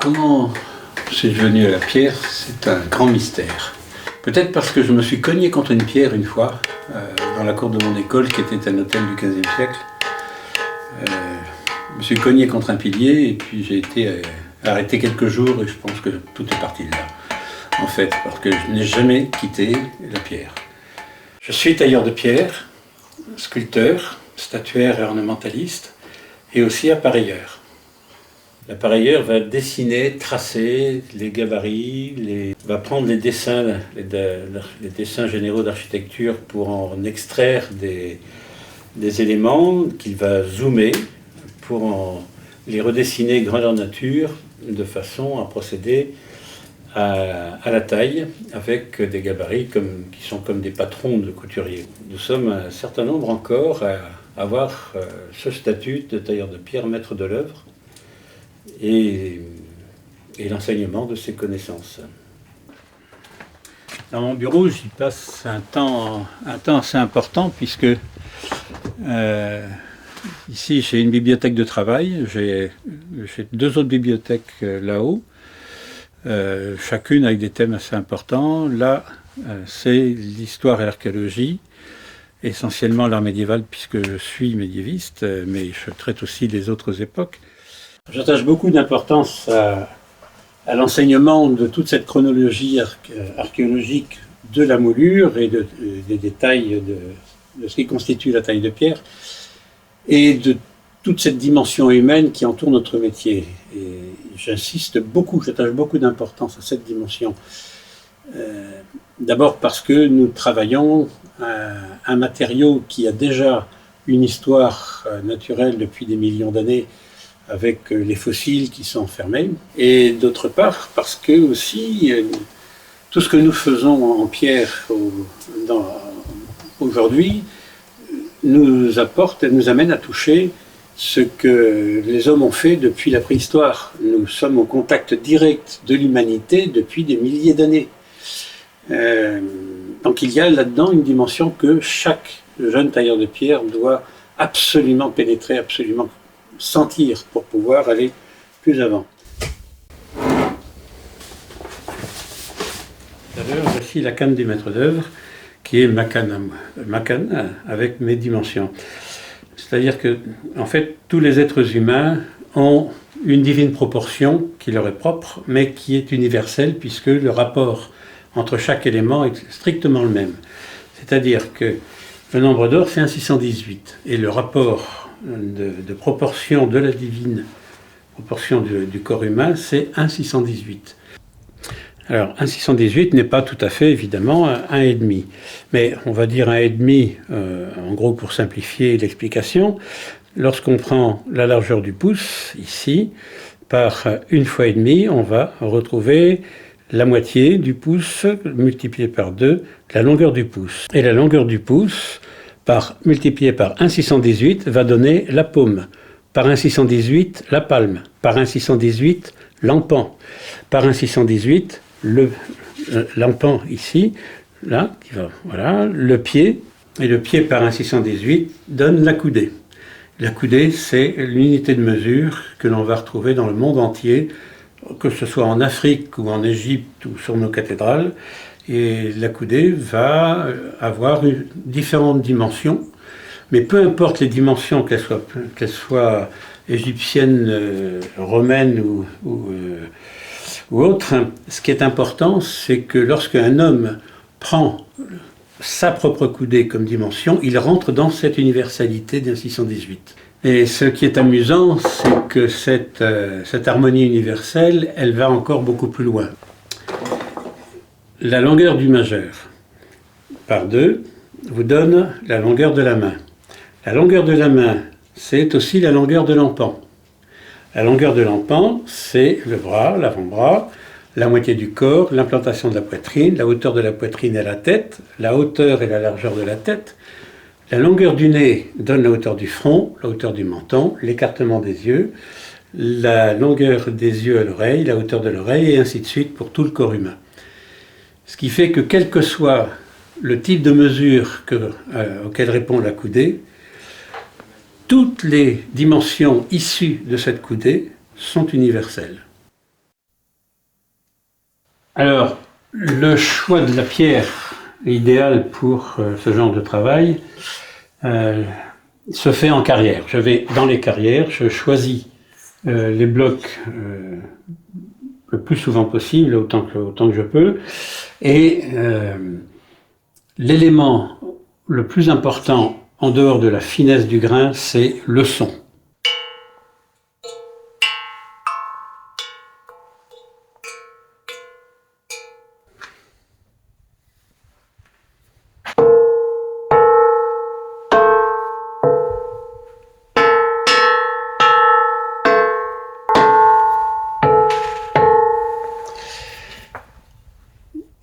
Comment je suis devenu à la pierre, c'est un grand mystère. Peut-être parce que je me suis cogné contre une pierre une fois, dans la cour de mon école, qui était un hôtel du XVe siècle. Je me suis cogné contre un pilier et puis j'ai été arrêté quelques jours et je pense que tout est parti de là. En fait, parce que je n'ai jamais quitté la pierre. Je suis tailleur de pierre, sculpteur, statuaire et ornementaliste, et aussi appareilleur. L'appareilleur va dessiner, tracer les gabarits, va prendre les dessins généraux d'architecture pour en extraire des éléments qu'il va zoomer pour les redessiner grandeur nature de façon à procéder à la taille avec des gabarits qui sont comme des patrons de couturiers. Nous sommes un certain nombre encore à avoir ce statut de tailleur de pierre, maître de l'œuvre, et l'enseignement de ces connaissances. Dans mon bureau, j'y passe un temps assez important puisque ici j'ai une bibliothèque de travail, j'ai deux autres bibliothèques là-haut, chacune avec des thèmes assez importants. Là, c'est l'histoire et l'archéologie, essentiellement l'art médiéval puisque je suis médiéviste, mais je traite aussi les autres époques. J'attache beaucoup d'importance à l'enseignement de toute cette chronologie archéologique de la moulure et des détails de ce qui constitue la taille de pierre et de toute cette dimension humaine qui entoure notre métier. Et j'attache beaucoup d'importance à cette dimension. D'abord parce que nous travaillons un matériau qui a déjà une histoire naturelle depuis des millions d'années, avec les fossiles qui sont enfermés, et d'autre part parce que aussi tout ce que nous faisons en pierre aujourd'hui nous amène à toucher ce que les hommes ont fait depuis la préhistoire. Nous sommes au contact direct de l'humanité depuis des milliers d'années. Donc il y a là-dedans une dimension que chaque jeune tailleur de pierre doit absolument pénétrer, absolument sentir pour pouvoir aller plus avant. D'ailleurs, voici la canne du maître d'œuvre, qui est ma canne avec mes dimensions. C'est-à-dire que, en fait, tous les êtres humains ont une divine proportion qui leur est propre, mais qui est universelle, puisque le rapport entre chaque élément est strictement le même. C'est-à-dire que le nombre d'or, c'est 1,618, et le rapport de proportion de la divine proportion du corps humain, c'est 1,618. Alors, 1,618 n'est pas tout à fait, évidemment, 1,5. Mais on va dire 1,5, en gros, pour simplifier l'explication, lorsqu'on prend la largeur du pouce, ici, par 1 fois 1,5, on va retrouver la moitié du pouce multiplié par 2, la longueur du pouce. Et la longueur du pouce, multiplié par 1,618, va donner la paume. Par 1,618, la palme. Par 1,618, l'empan. Par 1,618, l'empan ici, là, voilà, le pied. Et le pied par 1,618 donne la coudée. La coudée, c'est l'unité de mesure que l'on va retrouver dans le monde entier, que ce soit en Afrique ou en Égypte ou sur nos cathédrales. Et la coudée va avoir différentes dimensions, mais peu importe les dimensions, qu'elles soient égyptiennes, romaines ou autres, ce qui est important, c'est que lorsqu'un homme prend sa propre coudée comme dimension, il rentre dans cette universalité d'un 618. Et ce qui est amusant, c'est que cette harmonie universelle, elle va encore beaucoup plus loin. La longueur du majeur par 2 vous donne la longueur de la main. La longueur de la main, c'est aussi la longueur de l'empan. La longueur de l'empan, c'est le bras, l'avant-bras, la moitié du corps, l'implantation de la poitrine, la hauteur de la poitrine et la tête, la hauteur et la largeur de la tête. La longueur du nez donne la hauteur du front, la hauteur du menton, l'écartement des yeux, la longueur des yeux à l'oreille, la hauteur de l'oreille, et ainsi de suite pour tout le corps humain. Ce qui fait que quel que soit le type de mesure auquel répond la coudée, toutes les dimensions issues de cette coudée sont universelles. Alors, le choix de la pierre idéale pour ce genre de travail se fait en carrière. Je vais dans les carrières, je choisis les blocs le plus souvent possible, autant que je peux, et l'élément le plus important en dehors de la finesse du grain, c'est le son.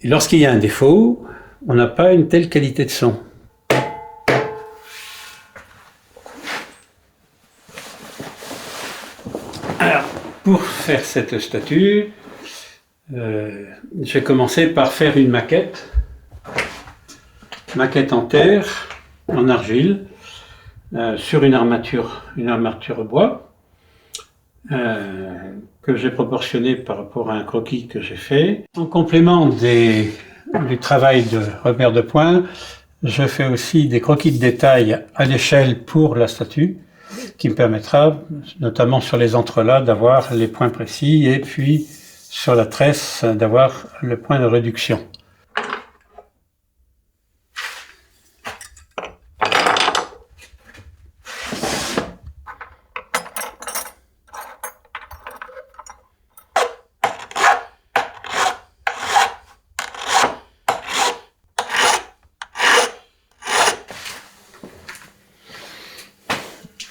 Et lorsqu'il y a un défaut, on n'a pas une telle qualité de son. Alors, pour faire cette statue, j'ai commencé par faire une maquette en terre, en argile, sur une armature bois, que j'ai proportionné par rapport à un croquis que j'ai fait. En complément du travail de repère de points, je fais aussi des croquis de détail à l'échelle pour la statue, qui me permettra, notamment sur les entrelacs, d'avoir les points précis, et puis sur la tresse, d'avoir le point de réduction.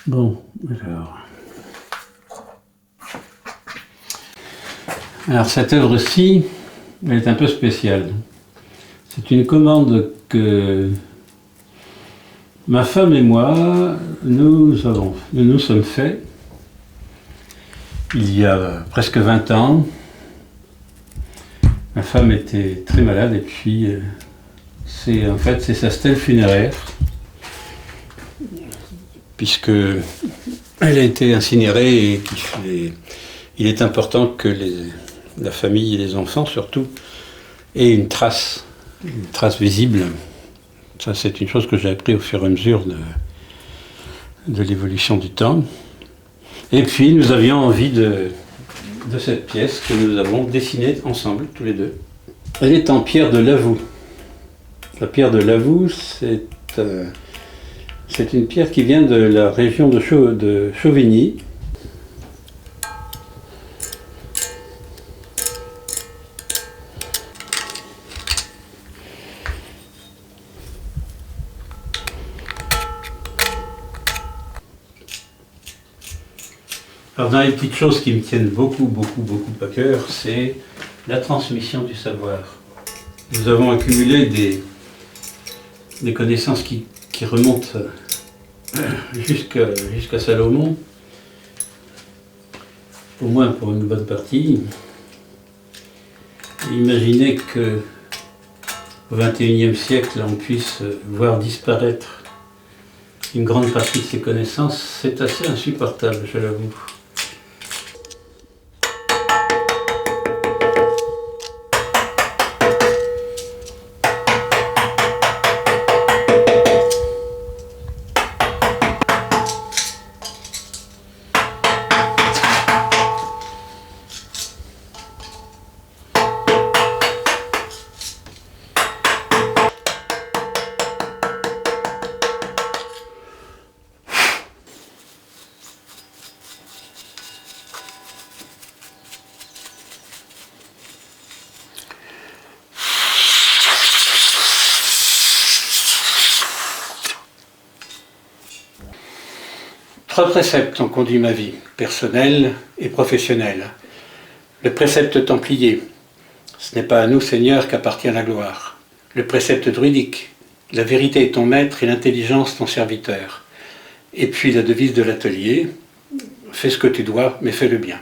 Bon, alors cette œuvre-ci, elle est un peu spéciale. C'est une commande que ma femme et moi, nous sommes fait il y a presque 20 ans. Ma femme était très malade et puis c'est sa stèle funéraire, puisque elle a été incinérée et il est important que la famille et les enfants surtout aient une trace visible. Ça, c'est une chose que j'ai appris au fur et à mesure de l'évolution du temps. Et puis nous avions envie de cette pièce que nous avons dessinée ensemble, tous les deux. Elle est en pierre de Lavoux. La pierre de Lavoux, c'est une pierre qui vient de la région de Chauvigny. Alors, dans les petites choses qui me tiennent beaucoup à cœur, c'est la transmission du savoir. Nous avons accumulé des connaissances qui remontent jusqu'à Salomon, au moins pour une bonne partie. Imaginez qu'au XXIe siècle, on puisse voir disparaître une grande partie de ces connaissances, c'est assez insupportable, je l'avoue. Trois préceptes ont conduit ma vie, personnelle et professionnelle. Le précepte templier, ce n'est pas à nous, Seigneur, qu'appartient la gloire. Le précepte druidique, la vérité est ton maître et l'intelligence ton serviteur. Et puis la devise de l'atelier, fais ce que tu dois, mais fais-le bien.